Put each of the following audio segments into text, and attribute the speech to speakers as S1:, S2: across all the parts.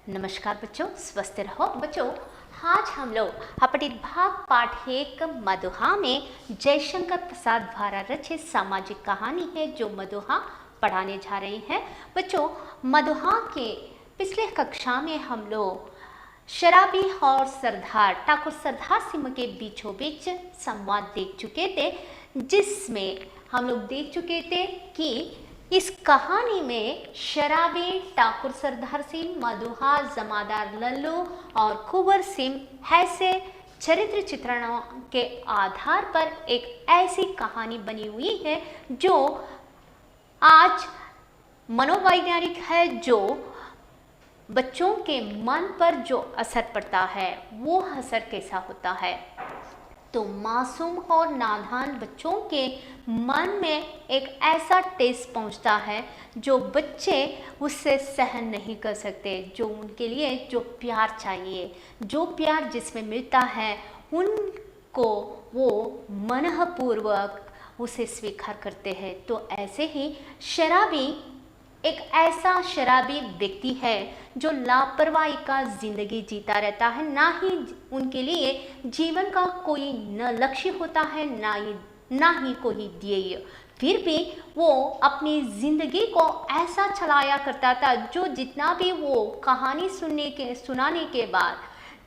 S1: नमस्कार बच्चों, स्वस्थ रहो बच्चों। आज हम लोग अपने भाग पाठ एक मधुहा में जयशंकर प्रसाद द्वारा रचित सामाजिक कहानी है जो मधुहा पढ़ाने जा रहे हैं। बच्चों, मधुहा के पिछले कक्षा में हम लोग शराबी और सरदार ठाकुर सरदार सिंह के बीचों बीच संवाद देख चुके थे, जिसमें हम लोग देख चुके थे कि इस कहानी में शराबी ठाकुर सरदार सिंह, मधुहा, जमादार लल्लू और कुंवर सिंह ऐसे चरित्र चित्रणों के आधार पर एक ऐसी कहानी बनी हुई है जो आज मनोवैज्ञानिक है, जो बच्चों के मन पर जो असर पड़ता है वो असर कैसा होता है। तो मासूम और नादान बच्चों के मन में एक ऐसा टेस्ट पहुंचता है जो बच्चे उससे सहन नहीं कर सकते, जो उनके लिए जो प्यार चाहिए, जो प्यार जिसमें मिलता है उनको वो मनःपूर्वक उसे स्वीकार करते हैं। तो ऐसे ही शराबी एक ऐसा शराबी व्यक्ति है जो लापरवाही का जिंदगी जीता रहता है, ना ही उनके लिए जीवन का कोई न लक्ष्य होता है ना ही कोई ध्येय। फिर भी वो अपनी जिंदगी को ऐसा चलाया करता था, जो जितना भी वो कहानी सुनाने के बाद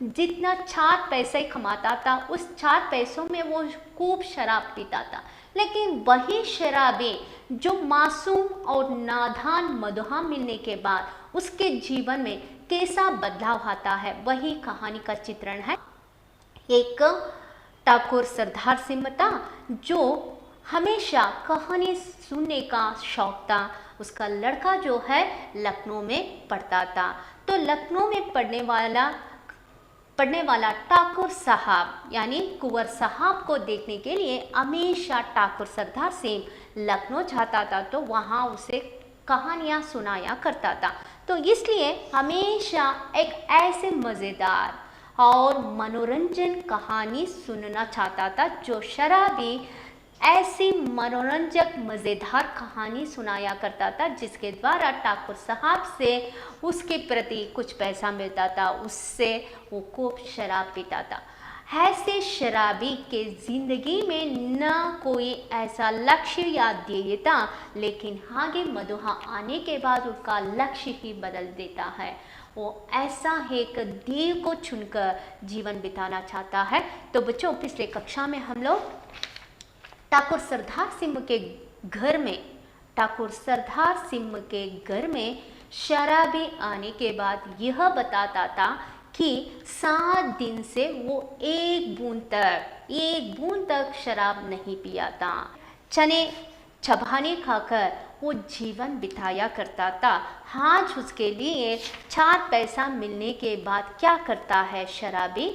S1: जितना 4 पैसे कमाता था, उस 4 पैसों में वो खूब शराब पीता था। लेकिन वही शराबी जो मासूम और नादान मधुहा मिलने के बाद उसके जीवन में कैसा बदलाव आता है, वही कहानी का चित्रण है। एक ठाकुर सरदार सिंह था जो हमेशा कहानी सुनने का शौक था। उसका लड़का जो है लखनऊ में पढ़ता था, तो लखनऊ में पढ़ने वाला ठाकुर साहब यानी कुंवर साहब को देखने के लिए हमेशा ठाकुर सरदार सिंह लखनऊ जाता था, तो वहाँ उसे कहानियाँ सुनाया करता था। तो इसलिए हमेशा एक ऐसे मज़ेदार और मनोरंजन कहानी सुनना चाहता था, जो शराबी ऐसी मनोरंजक मज़ेदार कहानी सुनाया करता था, जिसके द्वारा ठाकुर साहब से उसके प्रति कुछ पैसा मिलता था, उससे वो खूब शराब पीता था। ऐसे शराबी के ज़िंदगी में न कोई ऐसा लक्ष्य या ध्येय था, लेकिन आगे मधुहा आने के बाद उसका लक्ष्य ही बदल देता है। वो ऐसा एक ध्येय को चुनकर जीवन बिताना चाहता है। तो बच्चों, पिछले कक्षा में हम लोग ठाकुर सरदार सिंह के घर में शराबी आने के बाद यह बताता था कि 7 दिन से वो एक बूंद तक शराब नहीं पिया था। चने चबाने खाकर वो जीवन बिताया करता था। आज उसके लिए 4 पैसा मिलने के बाद क्या करता है शराबी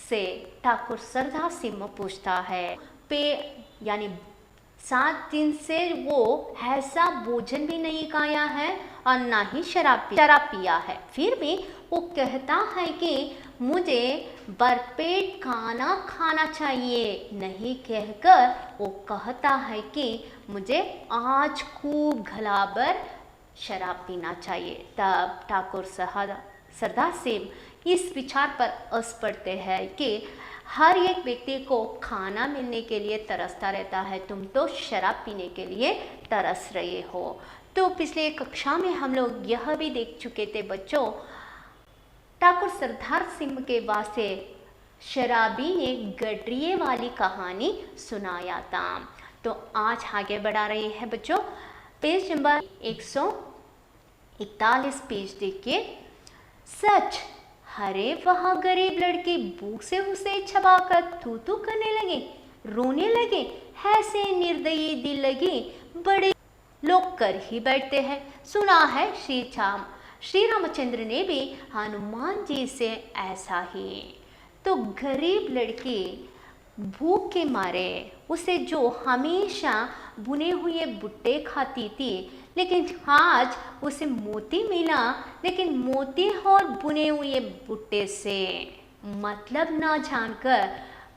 S1: से ठाकुर सरदार सिंह पूछता है। यानी 7 दिन से वो ऐसा भोजन भी नहीं खाया है और ना ही शराब पिया है। फिर भी वो कहता है कि मुझे भरपेट खाना खाना चाहिए, नहीं कहकर वो कहता है कि मुझे आज खूब घलाभर शराब पीना चाहिए। तब ठाकुर सरदार सिंह इस विचार पर हंस पड़ते हैं कि हर एक व्यक्ति को खाना मिलने के लिए तरसता रहता है, तुम तो शराब पीने के लिए तरस रहे हो। तो पिछले कक्षा में हम लोग यह भी देख चुके थे बच्चों, ठाकुर सरदार सिंह के वास्ते शराबी ने गडरिये वाली कहानी सुनाया था। तो आज आगे बढ़ा रहे हैं बच्चों, पेज नंबर 141 पेज देखिए। सच, अरे वह गरीब लड़की भूख से उसे छबाकर तू करने लगे, रोने लगे। ऐसे निर्दयी दिल लगी बड़े लोग कर ही बैठते हैं। सुना है श्री रामचंद्र ने भी हनुमान जी से ऐसा ही। तो गरीब लड़की भूख के मारे उसे जो हमेशा बुने हुए भुट्टे खाती थी, लेकिन आज उसे मोती मिला, लेकिन मोती और बुने हुए भुट्टे से मतलब ना जानकर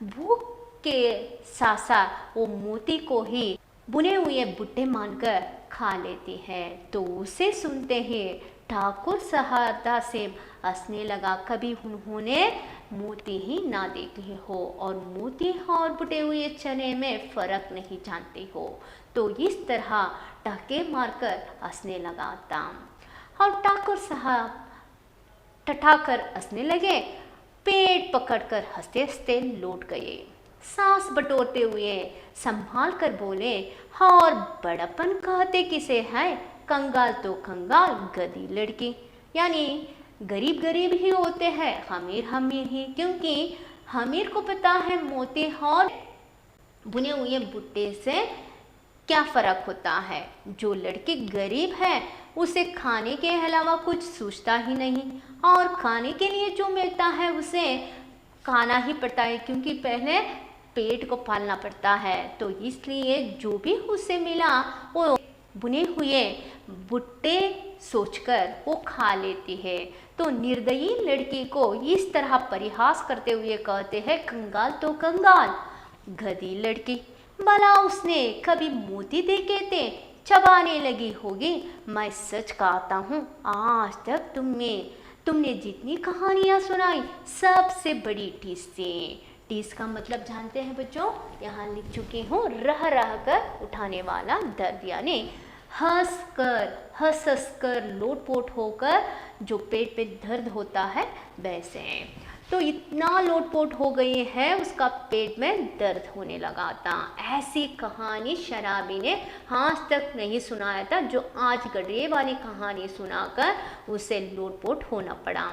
S1: भूख के सासा वो मोती को ही बुने हुए भुट्टे मानकर खा लेती है। तो उसे सुनते ही ठाकुर सरदार से हंसने लगा, कभी उन्होंने मोती ही ना देखे हो और मोती और बुटे हुए चने में फर्क नहीं जानते हो। तो इस तरह टहके मारकर हंसने लगा था और ठाकुर साहब ठठाकर हंसने लगे, पेट पकड़कर हंसते हंसते लौट गए। सांस बटोरते हुए संभाल कर बोले, और बड़प्पन कहते किसे है, कंगाल तो कंगाल, गधी लड़की। यानी गरीब गरीब ही होते हैं, अमीर अमीर ही, क्योंकि अमीर को पता है मोती और बुने हुए भुट्टे से क्या फर्क होता है। जो लड़की गरीब है उसे खाने के अलावा कुछ सोचता ही नहीं, और खाने के लिए जो मिलता है उसे खाना ही पड़ता है, क्योंकि पहले पेट को पालना पड़ता है। तो इसलिए जो भी उसे मिला वो बुने हुए भुट्टे सोचकर वो खा लेती है। तो निर्दयी लड़की को इस तरह परिहास करते हुए कहते हैं, कंगाल तो कंगाल, गधी लड़की। भला उसने कभी मोती देखे थे, चबाने लगी होगी। मैं सच कहता हूँ, आज तक तुमने जितनी कहानियाँ सुनाई सबसे बड़ी टीस थी। टीस का मतलब जानते हैं बच्चों, यहाँ लिख चुकी हूँ, रह रह कर उठाने वाला दर्द, यानी हंस कर लोटपोट होकर जो पेट पे दर्द होता है वैसे। तो इतना लोटपोट हो गई है उसका पेट में दर्द होने लगा था। ऐसी कहानी शराबी ने आज तक नहीं सुनाया था, जो आज गड्ढे वाली कहानी सुनाकर उसे लोटपोट होना पड़ा।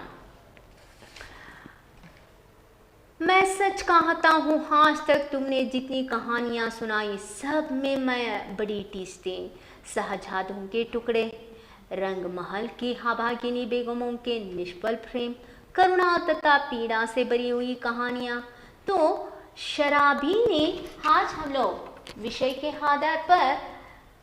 S1: मैं सच कहता हूँ, आज तक तुमने जितनी कहानियाँ सुनाई सब में मैं बड़ी टीस थी। शहजादों के टुकड़े, रंग महल की अभागिनी बेगमों के निष्फल प्रेम, करुणा तथा पीड़ा से भरी हुई कहानियाँ। तो शराबी ने आज हम लोग विषय के आधार पर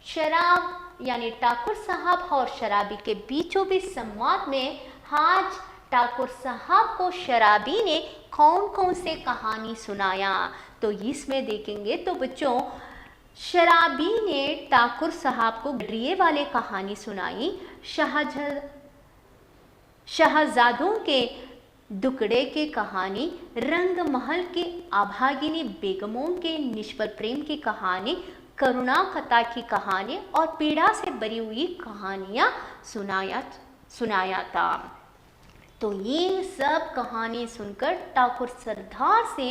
S1: शराब यानी ठाकुर साहब और शराबी के बीचों बीच संवाद में आज ठाकुर साहब को शराबी ने कौन कौन से कहानी सुनाया, तो इसमें देखेंगे। तो बच्चों, शराबी ने ठाकुर साहब को गड्रिये वाले कहानी सुनाई, शहजादों के दुकड़े की कहानी, रंग महल की अभागिनी बेगमों के निष्फल प्रेम की कहानी, करुणा कथा की कहानी और पीड़ा से भरी हुई कहानियाँ सुनाया था। तो ये सब कहानी सुनकर ठाकुर सरदार से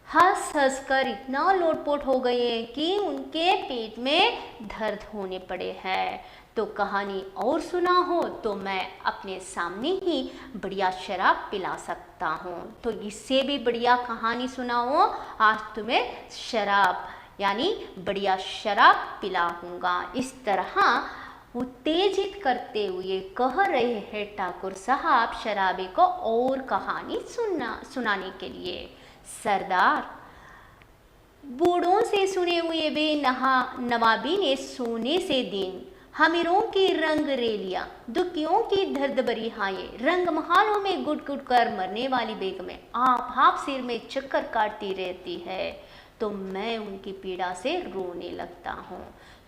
S1: हंस कर इतना लोटपोट हो गए हैं कि उनके पेट में दर्द होने पड़े हैं। तो कहानी और सुना हो तो मैं अपने सामने ही बढ़िया शराब पिला सकता हूँ। तो इससे भी बढ़िया कहानी सुनाओ, आज तुम्हें शराब यानी बढ़िया शराब पिलाऊंगा। इस तरह उत्तेजित करते हुए कह रहे हैं ठाकुर साहब शराबी को और कहानी सुनाने के लिए। सरदार, बूढ़ों से सुने हुए नवाबी ने सोने से दिन, अमीरों की रंग रेलियां, दुखियों की दर्द भरी हाये, रंग महालों में गुट गुट कर मरने वाली बेगमें आप सिर में चक्कर काटती रहती है, तो मैं उनकी पीड़ा से रोने लगता हूँ।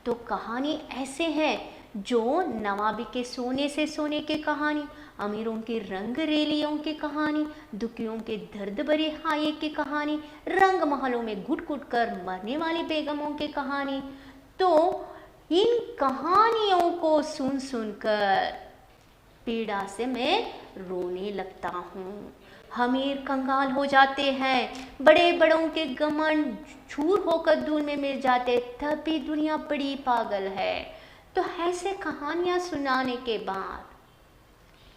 S1: तो कहानी ऐसे है, जो नवाबी के सोने से सोने की कहानी, अमीरों की रंग रेलियों की कहानी, दुखियों के दर्द भरी हाये की कहानी, रंग महलों में घुट घुट कर मरने वाली बेगमों की कहानी। तो इन कहानियों को सुन सुनकर पीड़ा से मैं रोने लगता हूँ। अमीर कंगाल हो जाते हैं, बड़े बड़ों के घमंड चूर होकर धूल में मिल जाते, तब भी दुनिया बड़ी पागल है। तो ऐसे कहानियाँ सुनाने के बाद,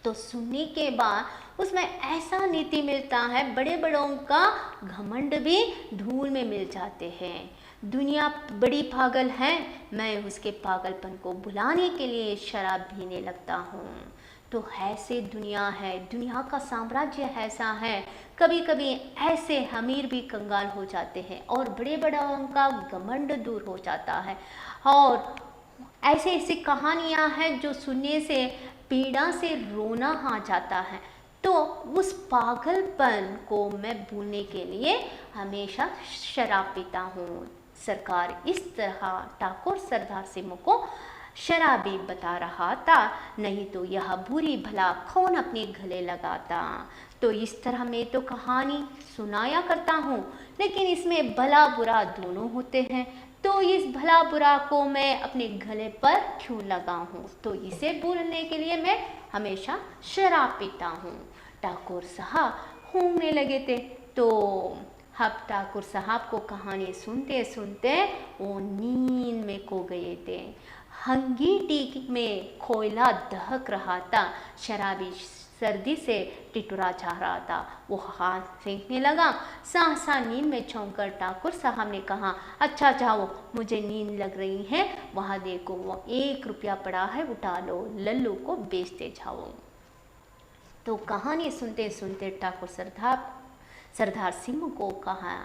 S1: तो सुनने के बाद उसमें ऐसा नीति मिलता है, बड़े बड़ों का घमंड भी धूल में मिल जाते हैं। दुनिया बड़ी पागल है, मैं उसके पागलपन को भुलाने के लिए शराब पीने लगता हूँ। तो ऐसे दुनिया है, दुनिया का साम्राज्य ऐसा है, कभी कभी ऐसे अमीर भी कंगाल हो जाते हैं और बड़े बड़ों का घमंड दूर हो जाता है। और ऐसे ऐसी कहानियाँ हैं जो सुनने से पीड़ा से रोना आ जाता है। तो उस पागलपन को मैं भूलने के लिए हमेशा शराब पीता हूँ। सरकार इस तरह ठाकुर सरदार सिंह को शराबी बता रहा था, नहीं तो यह बुरी भला कौन अपने गले लगाता। तो इस तरह मैं तो कहानी सुनाया करता हूँ, लेकिन इसमें भला बुरा दोनों होते हैं, तो इस भला बुरा को मैं अपने गले पर क्यों लगाऊं। तो इसे भूलने के लिए मैं हमेशा शराब पीता हूँ। ठाकुर साहब घूमने लगे थे। तो अब ठाकुर साहब को कहानी सुनते सुनते वो नींद में खो गए थे। हंगीटी में कोयला दहक रहा था। शराबी सर्दी से टिटुरा जा रहा था। वो हाथ फेंकने लगा। सहसा नींद में चौंकर ठाकुर साहब ने कहा, अच्छा जाओ, मुझे नींद लग रही है, वहाँ देखो वो 1 रुपया पड़ा है, उठा लो, लल्लू को बेचते जाओ। तो कहानी सुनते सुनते ठाकुर सरदार सिंह को कहा,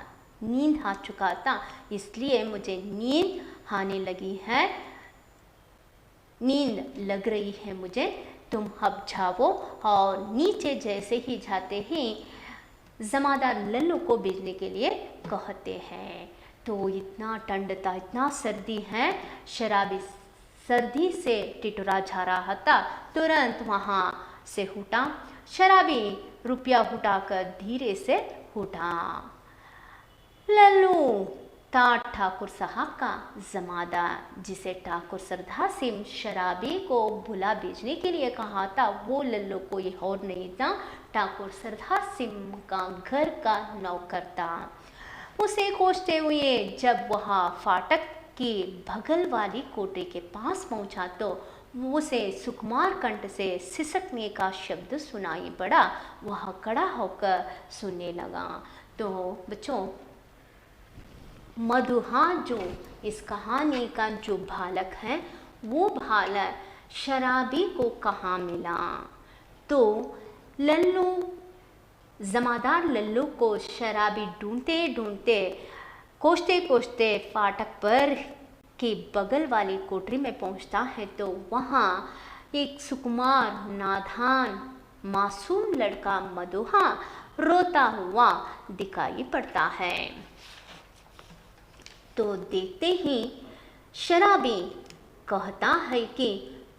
S1: नींद आ चुका था, इसलिए मुझे नींद आने लगी है, नींद लग रही है मुझे, तुम अब जाओ। और नीचे जैसे ही जाते ही जमादार लल्लू को भेजने के लिए कहते हैं। तो इतना ठंड था, इतना सर्दी है, शराबी सर्दी से टिटुरा जा रहा था। तुरंत वहाँ से उठा। शराबी रुपया उठाकर धीरे से उठा। लल्लू था ठाकुर साहब का जमादार, जिसे ठाकुर सरदार सिंह शराबी को भुला भेजने के लिए कहा था। वो लल्लू कोई और नहीं था, ठाकुर सरदार सिंह का घर का नौकर था। उसे खोजते हुए जब वह फाटक की बगल वाली कोठरी के पास पहुंचा तो उसे सुकुमार कंठ से सिसकने का शब्द सुनाई पड़ा। वह खड़ा होकर सुनने लगा। तो बच्चों, मधुहा जो इस कहानी का जो बालक है, वो बालक शराबी को कहाँ मिला। तो लल्लू, जमादार लल्लू को शराबी ढूंढते ढूंढते कोसते कोसते फाटक पर के बगल वाली कोठरी में पहुंचता है। तो वहाँ एक सुकुमार नादान मासूम लड़का मधुहा रोता हुआ दिखाई पड़ता है। तो देखते ही शराबी कहता है कि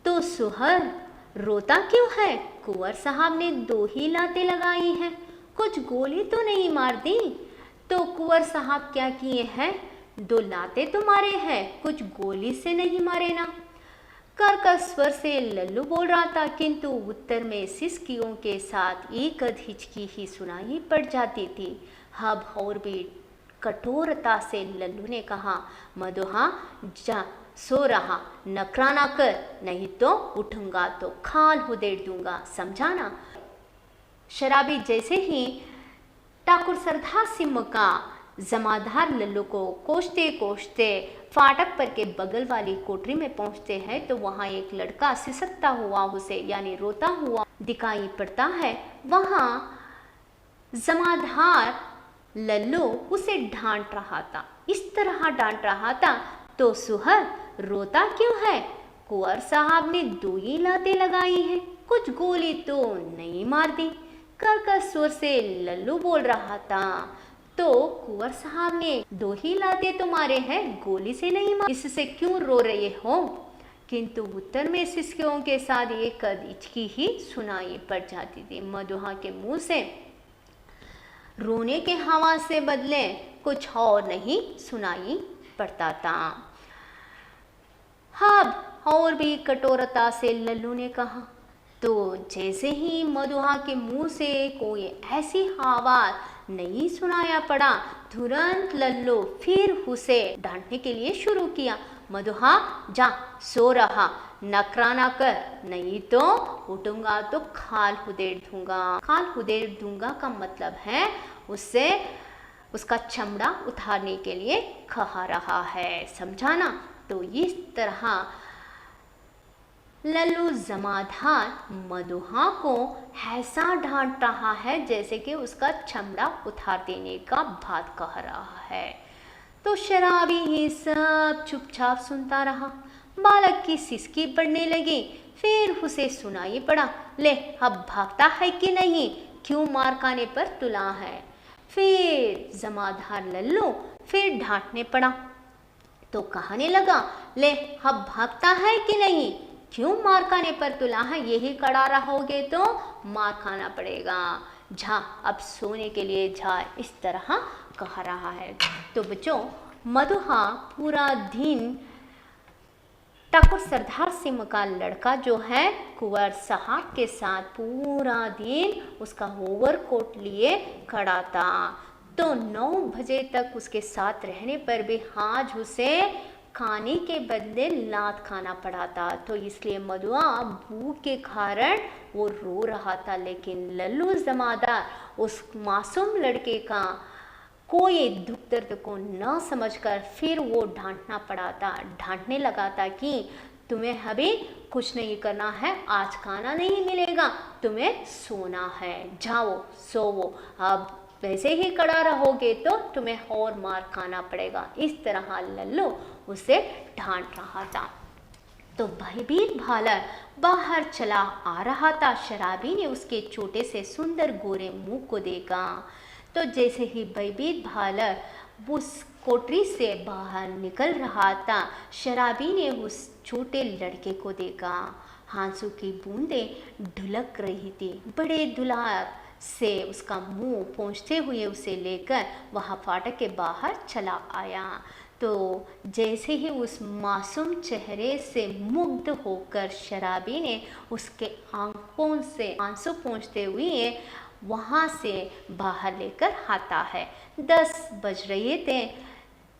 S1: तो सुहर रोता क्यों है? कुंवर साहब ने 2 ही लातें लगाई हैं, कुछ गोली तो नहीं मार दी। तो कुंवर साहब क्या किए हैं? 2 लातें तो मारे हैं, कुछ गोली से नहीं मारे ना। कर्कश स्वर से लल्लू बोल रहा था, किंतु उत्तर में सिसकियों के साथ एक हिचकी ही सुनाई पड़ जाती थी। अब और भी कठोरता से लल्लू ने कहा, मधुहा जा, सो रहा, नखरा ना कर, नहीं तो उठूंगा तो खाल उधेड़ दूंगा, समझा ना। शराबी जैसे ही ठाकुर सरदार सिंह का जमादार लल्लू को कोसते कोसते फाटक पर के बगल वाली कोठरी में पहुंचते हैं तो वहाँ एक लड़का सिसकता हुआ उसे यानी रोता हुआ दिखाई पड़ता है। वहाँ जमादार लल्लू उसे डांट रहा था, इस तरह डांट रहा था, तो सुहर रोता क्यों है? कुंवर साहब ने 2 ही लातें लगाई हैं, कुछ गोली तो नहीं मार दी। कर्कश स्वर से लल्लू बोल रहा था, तो कुंवर साहब ने 2 ही लातें तो मारे हैं, गोली से नहीं मारे, इससे क्यों रो रहे हो? किंतु उत्तर में सिसकियों के साथ एक हिचकी ही सुनाई पड़ जाती थी। मधुहा के मुंह से रोने के हवा से बदले कुछ और नहीं सुनाई पड़ता था। अब और भी कठोरता से लल्लू ने कहा। तो जैसे ही मधुहा के मुंह से कोई ऐसी आवाज नहीं सुनाया पड़ा, तुरंत लल्लू फिर उसे डांटने के लिए शुरू किया। मधुहा जा, सो रहा, नखरा ना कर, नहीं तो उठूंगा तो खाल उधेड़ दूंगा। खाल उधेड़ दूंगा का मतलब है उससे उसका चमड़ा उतारने के लिए कहा रहा है, समझाना। तो इस तरह लल्लू जमादार मधुहा को ऐसा डांट रहा है जैसे कि उसका चमड़ा उतार देने का बात कह रहा है। तो शराबी ये सब चुपचाप सुनता रहा। बालक की सिसकी पड़ने लगी, फिर उसे सुनाई पड़ा, ले अब भागता है कि नहीं, क्यों मार खाने पर तुला है। फिर जमादार लल्लू फिर डांटने पड़ा। तो कहने लगा, ले अब भागता है कि नहीं, क्यों मार खाने पर तुला है, यही खड़ा रहोगे तो मार खाना पड़ेगा, जा अब सोने के लिए जा, इस तरह कह रहा है। तो बच्चों, मधुहा पूरा दिन ठाकुर सरदार सिंह का लड़का जो है कुंवर साहब के साथ पूरा दिन उसका ओवरकोट लिए खड़ा था। तो 9 बजे तक उसके साथ रहने पर भी आज उसे खाने के बदले लात खाना पड़ा था। तो इसलिए मधुआ भूख के कारण वो रो रहा था, लेकिन लल्लू जमादार उस मासूम लड़के का कोई दुख दर्द को न समझकर फिर वो डांटने लगा था कि तुम्हें अभी कुछ नहीं करना है, आज खाना नहीं मिलेगा, तुम्हें सोना है, जाओ सोवो, अब वैसे ही खड़ा रहोगे तो तुम्हें और मार खाना पड़ेगा। इस तरह लल्लू उसे डांट रहा था। तो भयभीत भालर बाहर चला आ रहा था। शराबी ने उसके छोटे से सुंदर गोरे मुंह को देखा। तो जैसे ही भयभीत भालर उस कोठरी से बाहर निकल रहा था, शराबी ने उस छोटे लड़के को देखा। आंसू की बूंदें ढुलक रही थी। बड़े दुलार से उसका मुंह पोंछते हुए उसे लेकर वह फाटक के बाहर चला आया। तो जैसे ही उस मासूम चेहरे से मुग्ध होकर शराबी ने उसके आंखों से आंसू पोंछते हुए वहाँ से बाहर लेकर आता है। 10 बज रहे थे,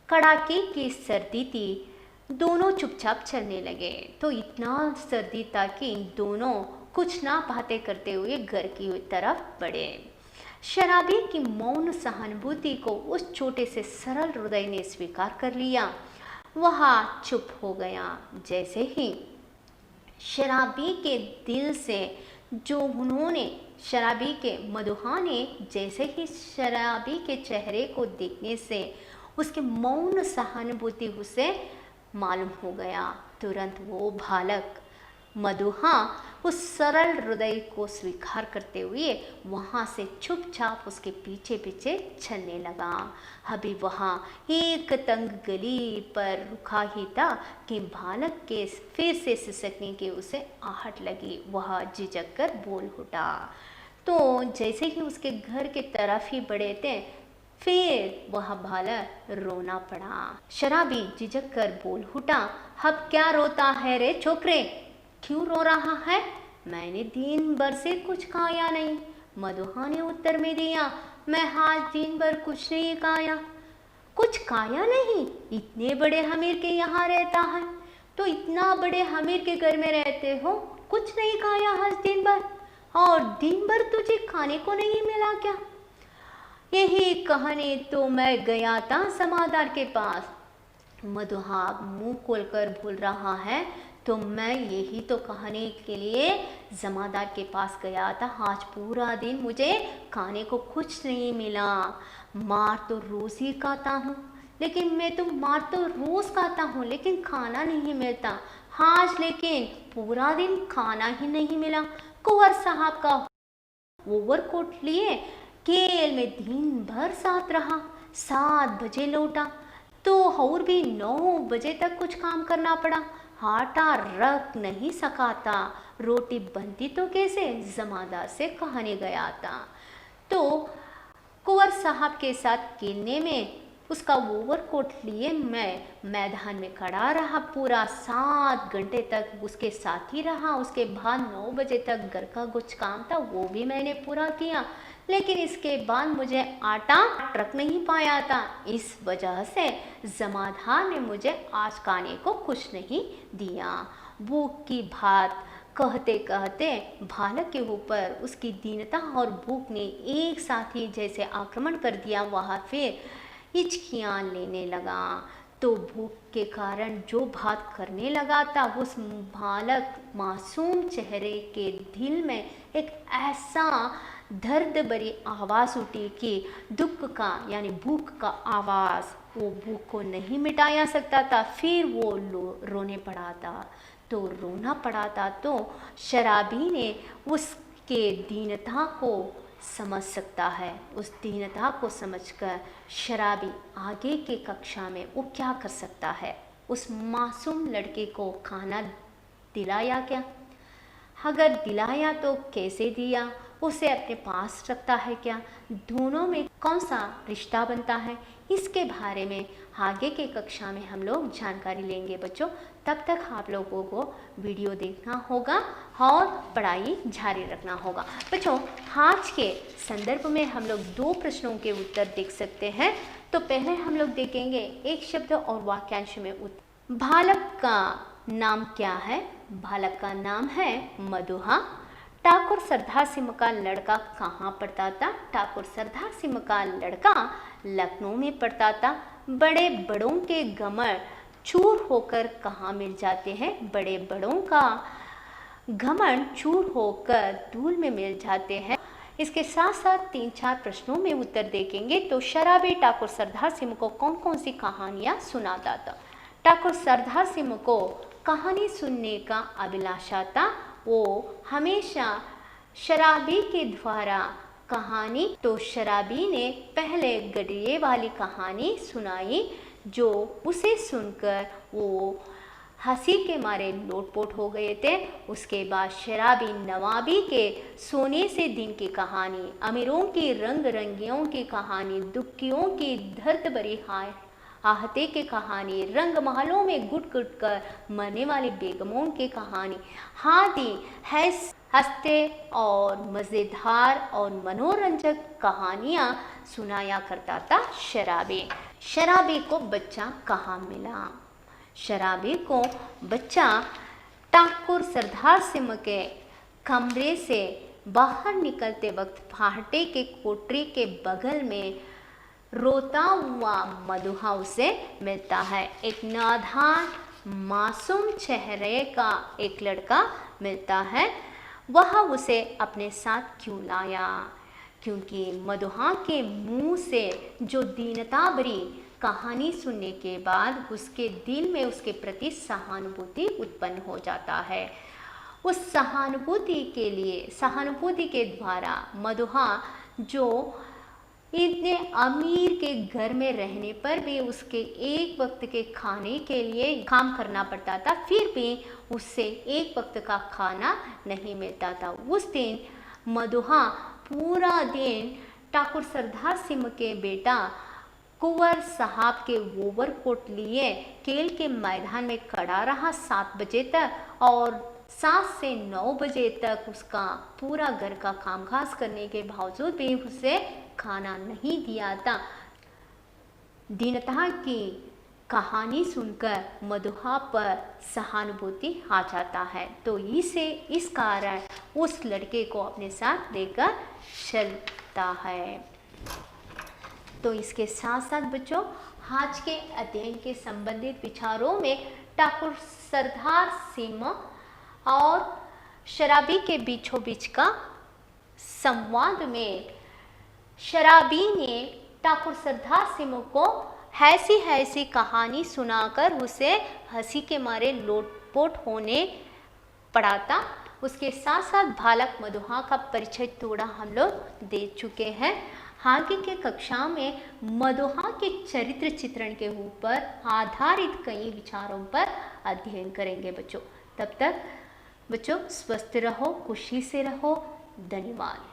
S1: कड़ाके की सर्दी थी, दोनों चुपचाप चलने लगे। तो इतना सर्दी था कि दोनों कुछ ना बातें करते हुए घर की तरफ बढ़े। शराबी की मौन सहानुभूति को उस छोटे से सरल हृदय ने स्वीकार कर लिया। वह चुप हो गया। जैसे ही शराबी के दिल से शराबी के मधुहा ने जैसे ही शराबी के चेहरे को देखने से उसके मौन सहानुभूति उसे मालूम हो गया। तुरंत वो बालक मधुहा उस सरल हृदय को स्वीकार करते हुए वहाँ से चुपचाप उसके पीछे पीछे चलने लगा। अभी वहाँ एक तंग गली पर रुका ही था कि बालक के फिर से सिसकने की उसे आहट लगी। वह झिझक कर बोल उठा। तो जैसे ही उसके घर के तरफ ही बढ़े थे, फिर वह बालक रोना पड़ा। शराबी झिझक कर बोल उठा, अब क्या रोता है रे छोकरे, क्यों रो रहा है? मैंने दिन भर से कुछ खाया नहीं। मधुहा ने उत्तर में दिया, मैं आज दिन भर कुछ नहीं खाया। कुछ खाया नहीं? इतने बड़े हमीर के यहाँ रहता है तो इतना बड़े हमीर के घर में रहते हो, कुछ नहीं खाया आज दिन भर, और दिन भर तुझे खाने को नहीं मिला क्या? यही कहने तो मैं गया था जमादार के पास। मधुहा मुंह खोलकर बोल रहा है, तो मैं यही तो कहने के लिए जमादार के पास गया था। आज पूरा दिन मुझे खाने को कुछ नहीं मिला। मार तो रोज़ ही खाता हूँ, लेकिन मैं तो मार तो रोज़ खाता हूँ, लेकिन खाना नहीं मिलता। आज लेकिन पूरा दिन खाना ही नहीं मिला। कुंवर साहब का ओवरकोट लिए केल में दिन भर साथ रहा, 7 बजे लौटा तो और भी 9 बजे तक कुछ काम करना पड़ा। आटा रख नहीं सका था, रोटी बनती तो कैसे, जमादार से कहने गया था। तो कुंवर साहब के साथ खेलने में उसका ओवरकोट लिए मैं मैदान में खड़ा रहा। पूरा 7 घंटे तक उसके साथ ही रहा। उसके बाद 9 बजे तक घर का कुछ काम था, वो भी मैंने पूरा किया, लेकिन इसके बाद मुझे आटा रख नहीं पाया था। इस वजह से जमादार ने मुझे आज खाने को कुछ नहीं दिया। भूख की बात कहते कहते बालक के ऊपर उसकी दीनता और भूख ने एक साथ ही जैसे आक्रमण कर दिया। वह फिर हिचकियाँ लेने लगा। तो भूख के कारण जो बात करने लगा था, उस बालक मासूम चेहरे के दिल में एक ऐसा दर्द भरी आवाज़ उठी कि दुख का यानी भूख का आवाज़ वो भूख को नहीं मिटाया सकता था। फिर वो रोने पड़ा था। तो रोना पड़ा था तो शराबी ने उसके दीनता को समझ सकता है। उस दीनता को समझकर शराबी आगे के कक्षा में वो क्या कर सकता है? उस मासूम लड़के को खाना दिलाया क्या? अगर दिलाया तो कैसे दिया? उसे अपने पास रखता है क्या? दोनों में कौन सा रिश्ता बनता है? इसके बारे में आगे के कक्षा में हम लोग जानकारी लेंगे बच्चों। तब तक आप लोगों को वीडियो देखना होगा और पढ़ाई जारी रखना होगा। बच्चों, आज के संदर्भ में हम लोग 2 प्रश्नों के उत्तर देख सकते हैं। तो पहले हम लोग देखेंगे एक शब्द और वाक्यांश में उत्तर। बालक का नाम क्या है? बालक का नाम है मधुहा। ठाकुर सरदार सिंह का लड़का कहाँ पढ़ता था? ठाकुर सरदार सिंह का लड़का लखनऊ में पढ़ता था। बड़े बड़ों के घमंड चूर होकर कहाँ मिल जाते हैं? बड़े बड़ों का घमंड चूर होकर धूल में मिल जाते हैं। इसके साथ साथ 3-4 प्रश्नों में उत्तर देखेंगे। तो शराबी ठाकुर सरदार सिंह को कौन कौन सी कहानियाँ सुनाता था? ठाकुर सरदार सिंह को कहानी सुनने का अभिलाषा था। वो हमेशा शराबी के द्वारा कहानी, तो शराबी ने पहले गडरिये वाली कहानी सुनाई, जो उसे सुनकर वो हंसी के मारे लोटपोट हो गए थे। उसके बाद शराबी नवाबी के सोने से दिन की कहानी, अमीरों की रंग रंगियों की कहानी, दुखियों की दर्द भरी आहते की कहानी, रंग महलों में गुट गुट कर मरने वाली बेगमों की कहानी, हादी हंसते और मज़ेदार और मनोरंजक कहानियाँ सुनाया करता था शराबी। शराबी को बच्चा कहाँ मिला? शराबी को बच्चा ठाकुर सरदार सिंह के कमरे से बाहर निकलते वक्त फाटे के कोठरी के बगल में रोता हुआ मधुहा उसे मिलता है। एक नादान मासूम चेहरे का एक लड़का मिलता है। वह उसे अपने साथ क्यों लाया? क्योंकि मधुहा के मुंह से जो दीनता भरी कहानी सुनने के बाद उसके दिल में उसके प्रति सहानुभूति उत्पन्न हो जाता है। उस सहानुभूति के द्वारा मधुहा, जो इतने अमीर के घर में रहने पर भी उसके एक वक्त के खाने के लिए काम करना पड़ता था, फिर भी उससे एक वक्त का खाना नहीं मिलता था। उस दिन मधुहा पूरा दिन ठाकुर सरदार सिंह के बेटा कुंवर साहब के ओवरकोट लिए खेल के मैदान में खड़ा रहा 7 बजे तक, और 7 से 9 बजे तक उसका पूरा घर का कामकाज करने के बावजूद भी उसे खाना नहीं दिया था। दीनता की कहानी सुनकर मधुहा पर सहानुभूति आ जाता है, तो इस कारण उस लड़के को अपने साथ लेकर चलता है। तो इसके साथ साथ बच्चों, आज के अध्ययन के संबंधित विचारों में ठाकुर सरदार सिंह और शराबी के बीचों बीच का संवाद में शराबी ने ठाकुर सरदार सिंह को ऐसी कहानी सुनाकर उसे हंसी के मारे लोटपोट होने पड़ा था। उसके साथ साथ बालक मधुहा का परिचय थोड़ा हम लोग दे चुके हैं। आगे के कक्षा में मधुहा के चरित्र चित्रण के ऊपर आधारित कई विचारों पर अध्ययन करेंगे बच्चों। तब तक बच्चों स्वस्थ रहो, खुशी से रहो। धन्यवाद।